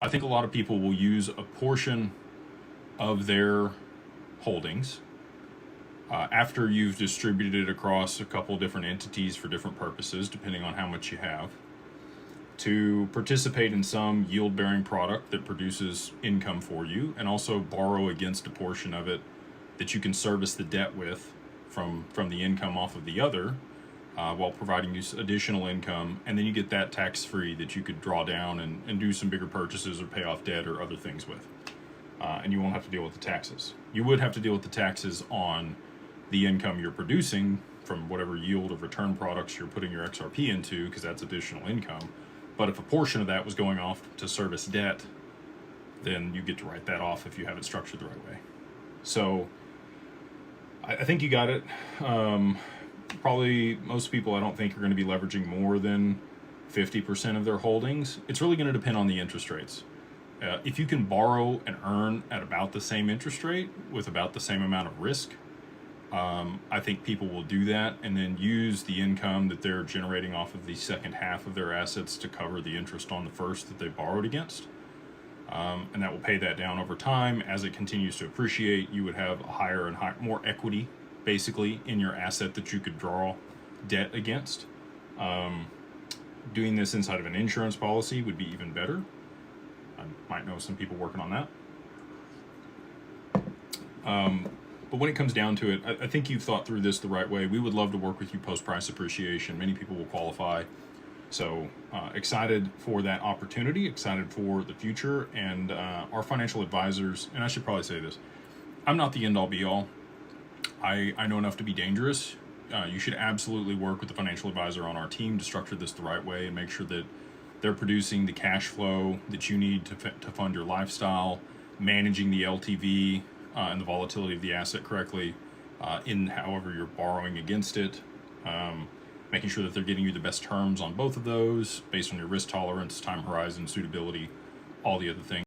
I think a lot of people will use a portion of their holdings after you've distributed it across a couple different entities for different purposes, depending on how much you have, to participate in some yield-bearing product that produces income for you, and also borrow against a portion of it that you can service the debt with from the income off of the other, while providing you additional income, and then you get that tax-free that you could draw down and do some bigger purchases or pay off debt or other things with. And you won't have to deal with the taxes. You would have to deal with the taxes on the income you're producing from whatever yield or return products you're putting your XRP into, because that's additional income. But if a portion of that was going off to service debt, then you get to write that off if you have it structured the right way. So I think you got it. Probably most people, I don't think, are going to be leveraging more than 50% of their holdings. It's really going to depend on the interest rates. If you can borrow and earn at about the same interest rate with about the same amount of risk, I think people will do that and then use the income that they're generating off of the second half of their assets to cover the interest on the first that they borrowed against. And that will pay that down over time. As it continues to appreciate, you would have a higher and more equity, basically, in your asset that you could draw debt against. Doing this inside of an insurance policy would be even better. I might know some people working on that. But when it comes down to it, I think you've thought through this the right way. We would love to work with you post-price appreciation. Many people will qualify. So excited for that opportunity, excited for the future, and our financial advisors, and I should probably say this, I'm not the end-all be-all. I know enough to be dangerous. You should absolutely work with the financial advisor on our team to structure this the right way and make sure that they're producing the cash flow that you need to fund your lifestyle, managing the LTV and the volatility of the asset correctly, in however you're borrowing against it, making sure that they're getting you the best terms on both of those based on your risk tolerance, time horizon, suitability, all the other things.